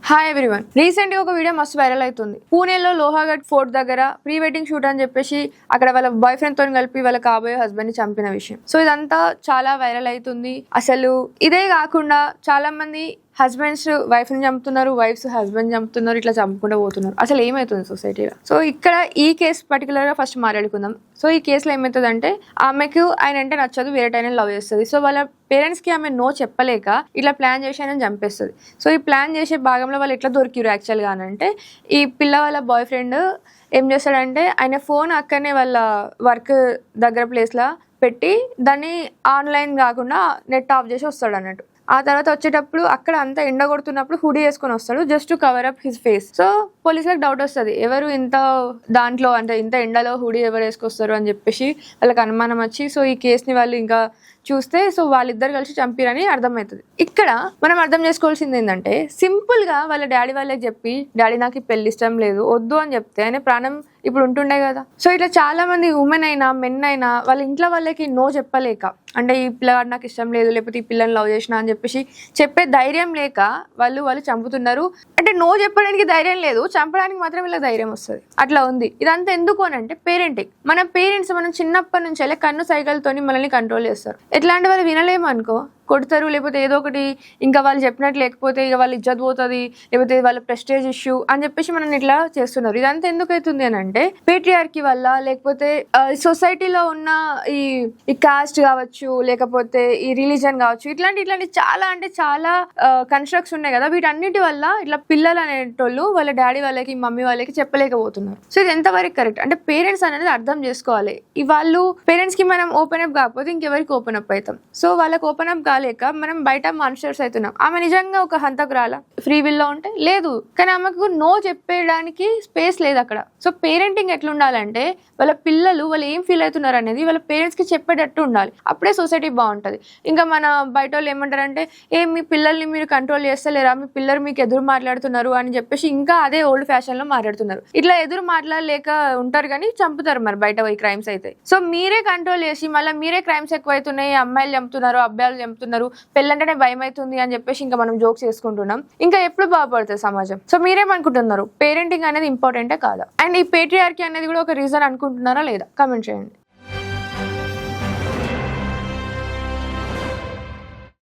Hi everyone. రీసెంట్గా ఒక video మస్తు వైరల్ అవుతుంది. పూణేలో లోహాగఢ్ ఫోర్ట్ దగ్గర ప్రీ వెడ్డింగ్ షూట్ అని చెప్పేసి అక్కడ వాళ్ళ బాయ్ ఫ్రెండ్ తో కలిపి వాళ్ళ కాబోయే హస్బెండ్ ని చంపిన విషయం. సో ఇదంతా చాలా వైరల్ అవుతుంది. అసలు ఇదే కాకుండా చాలా మంది హస్బెండ్స్ వైఫ్ ని చంపుతున్నారు, వైఫ్స్ హస్బెండ్ చంపుతున్నారు, ఇట్లా చంపుకుంటూ పోతున్నారు. అసలు ఏమవుతుంది సొసైటీలో? సో ఇక్కడ ఈ కేసు పర్టికులర్ గా ఫస్ట్ మాట్లాడుకుందాం. సో ఈ కేసులో ఏమవుతుందంటే ఆమెకు ఆయన అంటే నచ్చదు, వేరే టైం లవ్ చేస్తుంది. సో వాళ్ళ పేరెంట్స్ కి ఆమె నో చెప్పలేక ఇట్లా ప్లాన్ చేసి ఆయన చంపేస్తుంది. సో ఈ ప్లాన్ చేసే భాగంలో వాళ్ళు ఎట్లా దొరికిరు యాక్చువల్గా అని అంటే, ఈ పిల్ల వాళ్ళ బాయ్ ఫ్రెండ్ ఏం చేస్తాడంటే ఆయన ఫోన్ అక్కడనే వాళ్ళ వర్క్ దగ్గర ప్లేస్లో పెట్టి దాన్ని ఆన్లైన్ కాకుండా నెట్ ఆఫ్ చేసి వస్తాడు అన్నట్టు. ఆ తర్వాత వచ్చేటప్పుడు అక్కడ అంతా ఎండ కొడుతున్నప్పుడు హుడీ వేసుకొని వస్తాడు, just to cover up his face. So పోలీసులకు డౌట్ వస్తుంది, ఎవరు ఇంత దాంట్లో అంటే ఇంత ఎండలో హుడీ ఎవరు వేసుకొస్తారు అని చెప్పేసి వాళ్ళకి అనుమానం వచ్చి సో ఈ కేసుని వాళ్ళు ఇంకా చూస్తే సో వాళ్ళిద్దరు కలిసి చంపిరని అర్థమవుతుంది. ఇక్కడ మనం అర్థం చేసుకోవాల్సింది ఏంటంటే, సింపుల్ గా వాళ్ళ డాడీ వాళ్ళకి చెప్పి డాడీ నాకు ఈ పెళ్లి ఇష్టం లేదు వద్దు అని చెప్తే ఆయన ప్రాణం ఇప్పుడు ఉంటుండే కదా. సో ఇట్లా చాలా మంది ఉమెన్ అయినా మెన్ అయినా వాళ్ళ ఇంట్లో వాళ్ళకి నో చెప్పలేక, అంటే ఈ పిల్లగాడు నాకు ఇష్టం లేదు లేకపోతే ఈ పిల్లని లవ్ చేసిన అని చెప్పేసి చెప్పే ధైర్యం లేక వాళ్ళు చంపుతున్నారు. అంటే నో చెప్పడానికి ధైర్యం లేదు, చంపడానికి మాత్రం వీళ్ళకి ధైర్యం వస్తుంది. అట్లా ఉంది. ఇదంతా ఎందుకు అని అంటే పేరెంటింగ్. మన పేరెంట్స్ మనం చిన్నప్పటి నుంచి కన్ను సైకిల్తోని మనల్ని కంట్రోల్ చేస్తారు. ఎట్లాంటి వాళ్ళు వినలేము అనుకో కొడతారు, లేకపోతే ఏదో ఒకటి ఇంకా వాళ్ళు చెప్పినట్టు లేకపోతే ఇక వాళ్ళు ఇజ్జత్ పోతుంది, లేకపోతే వాళ్ళ ప్రెస్టేజ్ ఇష్యూ అని చెప్పేసి మనం ఇట్లా చేస్తున్నారు. ఇదంతా ఎందుకు అవుతుంది అని అంటే పేట్రియార్కీ వల్ల, లేకపోతే సొసైటీలో ఉన్న ఈ కాస్ట్ కావచ్చు, లేకపోతే ఈ రిలీజన్ కావచ్చు, ఇట్లాంటి చాలా అంటే చాలా కన్స్ట్రక్ట్స్ ఉన్నాయి కదా, వీటన్నిటి వల్ల ఇట్లా పిల్లలు అనేటోళ్ళు వాళ్ళ డాడీ వాళ్ళకి మమ్మీ వాళ్ళకి చెప్పలేకపోతున్నారు. సో ఇది ఎంతవరకు కరెక్ట్ అంటే పేరెంట్స్ అనేది అర్థం చేసుకోవాలి. వాళ్ళు పేరెంట్స్ కి మనం ఓపెన్ అప్ కాకపోతే ఇంకెవరికి ఓపెన్ అప్ అవుతాం. సో వాళ్ళకి ఓపెన్ అప్ లేక మనం బయట మాన్స్టర్స్ అవుతున్నాం. ఆమె నిజంగా ఒక హంతకురాల ఫ్రీ విల్ లో ఉంటే లేదు, కానీ ఆమెకు నో చెప్పేయడానికి స్పేస్ లేదు అక్కడ. సో పేరెంటింగ్ ఎట్లా ఉండాలంటే వాళ్ళ పిల్లలు వాళ్ళు ఏం ఫీల్ అవుతున్నారు అనేది వాళ్ళ పేరెంట్స్ కి చెప్పేటట్టు ఉండాలి. అప్పుడే సొసైటీ బాగుంటది. ఇంకా మన బయట వాళ్ళు ఏమంటారంటే మీ పిల్లల్ని మీరు కంట్రోల్ చేస్తలేరా, మీ పిల్లలు మీకు ఎదురు మాట్లాడుతున్నారు అని చెప్పేసి ఇంకా అదే ఓల్డ్ ఫ్యాషన్ లో మాట్లాడుతున్నారు. ఇట్లా ఎదురు మాట్లాడలేక ఉంటారు కానీ చంపుతారు మరి బయట పోయి క్రైమ్స్ అయితే. సో మీరే కంట్రోల్ చేసి మళ్ళీ మీరే క్రైమ్స్ ఎక్కువైతున్నాయి, అమ్మాయిలు చంపుతున్నారు, అబ్బాయిలు చంపుతున్నారు, పెళ్ళంటేనే భయం అవుతుంది అని చెప్పేసి ఇంకా మనం జోక్స్ చేసుకుంటున్నాం. ఇంకా ఎప్పుడు బాగుపడుతుంది సమాజం? సో మీరేమనుకుంటున్నారు? పేరెంటింగ్ అనేది ఇంపార్టెంటే కాదా? అండ్ ఈ పేట్రియార్కీ అనేది కూడా ఒక రీజన్ అనుకుంటున్నారా లేదా? కామెంట్ చేయండి.